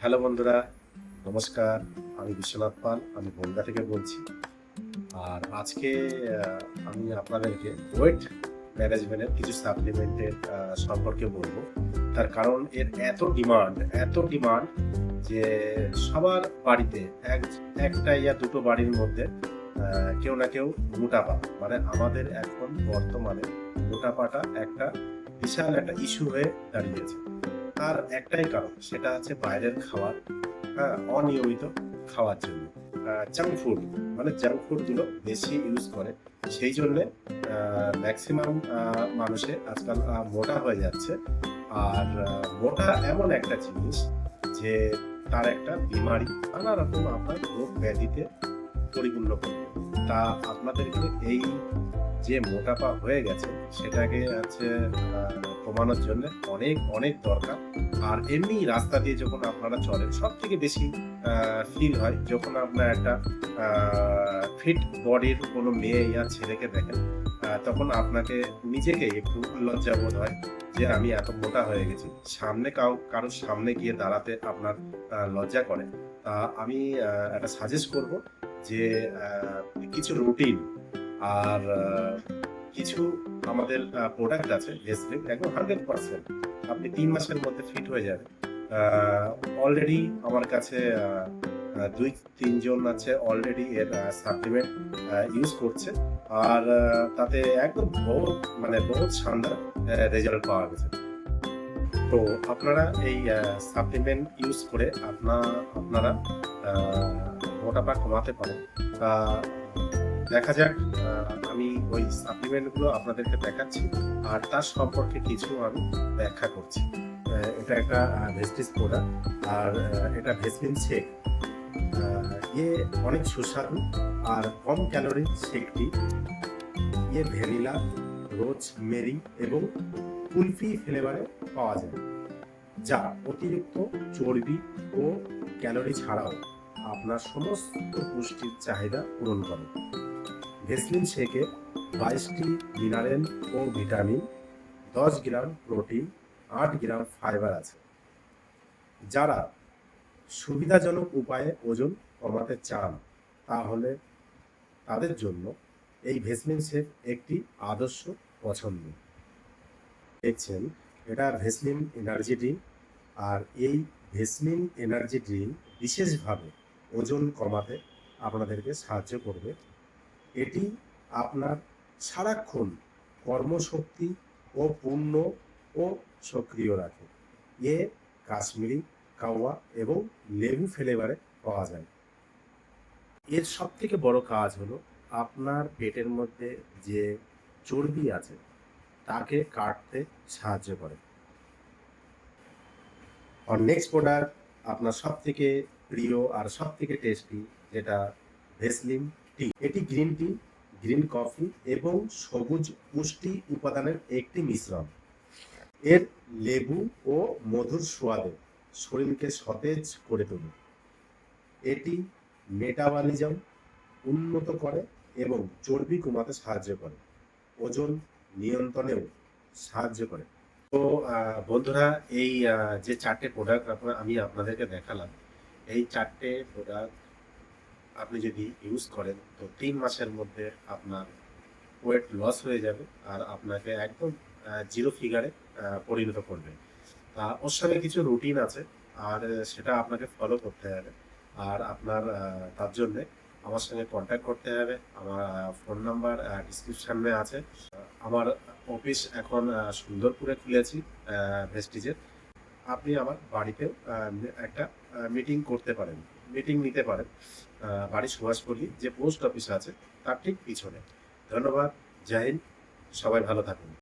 Hello বন্ধুরা, নমস্কার। আমি বিশ্বনাথ পাল, আমি বনগা থেকে বলছি। আর আজকে আমি আপনাদেরকে ওয়েট ম্যানেজমেন্টের কিছু সাপ্লিমেন্টের সম্পর্কে বলবো। তার কারণ এর এত ডিমান্ড যে সবার বাড়িতে একটা ইয়া দুটো বাড়ির মধ্যে কেউ না কেউ মোটাপা, মানে আমাদের এখন বর্তমানে মোটাপাটা একটা বিশাল একটা ইস্যু হয়ে দাঁড়িয়েছে। তার একটাই কারণ, সেটা হচ্ছে বাইরের খাবার, অনিয়মিত খাওয়ার জন্য। জাঙ্ক ফুডগুলো বেশি ইউজ করে, সেই জন্যে ম্যাক্সিমাম মানুষে আজকাল মোটা হয়ে যাচ্ছে। আর মোটা এমন একটা জিনিস যে তার একটা বিমারি, নানা রকম আপনার রোগ ব্যাধিতে পরিপূর্ণ করবে। তা আপনাদেরকে এই যে মোটাপা হয়ে গেছে সেটাকে হচ্ছে কমানোর জন্য অনেক অনেক দরকার। আর এমনি রাস্তা দিয়ে যখন আপনারা চলেন, সব থেকে বেশি ফিল হয় যখন আপনার একটা ফিট বডির কোনো মেয়ে ইয়া ছেলেকে দেখেন। তখন আপনাকে নিজেকে একটু লজ্জা বোধ হয় যে আমি এত মোটা হয়ে গেছি। কারোর সামনে গিয়ে দাঁড়াতে আপনার লজ্জা করে। আমি একটা সাজেস্ট করব যে কিছু রুটিন আর কিছু আমাদের প্রোডাক্ট আছে ভেসলিন, একদম 100% আপনি ৩ মাসের মধ্যে ফিট হয়ে যাবেন। অলরেডি আমার কাছে ২-৩ জন আছে অলরেডি এর সাপ্লিমেন্ট ইউজ করছে। আর তাতে একদম বহুত শানদার রেজাল্ট পাওয়া গেছে। তো আপনারা এই সাপ্লিমেন্ট ইউজ করে আপনারা মোটাপা কমাতে পারেন। দেখা যাক, আমি ওই সাপ্লিমেন্টগুলো আপনাদেরকে দেখাচ্ছি আর তার সম্পর্কে কিছু আমি ব্যাখ্যা করছি। এটা একটা ভেস্টিজ প্রোডাক্ট, আর এটা ভেসলিন শেক। অনেক সুস্বাদু আর কম ক্যালোরির শেকটি ভ্যানিলা, রোজমেরি এবং কুলফি ফ্লেভারে পাওয়া যায়, যা অতিরিক্ত চর্বি ও ক্যালোরি ছাড়াও আপনার সমস্ত পুষ্টির চাহিদা পূরণ করে। ভেসলিন শেকে 22টি মিনারেল ও vitamin, 10 gram protein, 8 gram fibre আছে। যারা সুবিধাজনক উপায়ে ওজন কমাতে চান, তাহলে তাদের জন্য এই ভেসলিন শেক একটি আদর্শ পছন্দ। দেখছেন, এটা ভেসলিন এনার্জি ড্রিঙ্ক। আর এই ভেসলিন এনার্জি ড্রিঙ্ক বিশেষভাবে ওজন কমাতে আপনাদেরকে সাহায্য করবে। এটি আপনার সারাক্ষণ কর্মশক্তি ও পূর্ণ ও সক্রিয় রাখে। কাশ্মীরি কাওয়া এবং লেবু ফ্লেভারে পাওয়া যায়। এর সব থেকে বড় কাজ হলো আপনার পেটের মধ্যে যে চর্বি আছে তাকে কাটতে সাহায্য করে। আর নেক্সট প্রোডাক্ট আপনার সব থেকে প্রিয় আর সব থেকে টেস্টি, যেটা ভেসলিন টি। এটি গ্রিন টি, গ্রিন কফি এবং সবুজ পুষ্টি উপাদানের একটি মিশ্রণ। এর লেবু ও মধুর স্বাদে শরীরকে সতেজ করে তোলে। এটি মেটাবলিজম উন্নত করে এবং চর্বি কমাতে সাহায্য করে, ওজন নিয়ন্ত্রণেও সাহায্য করে। তো বন্ধুরা, এই যে 4টে প্রোডাক্ট আমি আপনাদেরকে দেখালাম, এই 4টে প্রোডাক্ট আপনি যদি ইউজ করেন তো 3 মাসের মধ্যে আপনার ওয়েট লস হয়ে যাবে আর আপনাকে একদম জিরো ফিগারে পরিণত করবে। ওর সঙ্গে কিছু রুটিন আছে, আর সেটা আপনাকে ফলো করতে হবে। আর আপনার তার জন্যে আমার সঙ্গে কন্ট্যাক্ট করতে হবে। আমার ফোন নাম্বার ডিসক্রিপশানে আছে। আমার অফিস এখন সুন্দরপুরে খুলেছি, ভেস্টিজের। আপনি আমার বাড়িতেও একটা মিটিং নিতে পারেন বাড়ির সুভাষপল্লী যে পোস্ট অফিস আছে তার ঠিক পিছনে। ধন্যবাদ। জয় হিন্দ। সবাই ভালো থাকুন।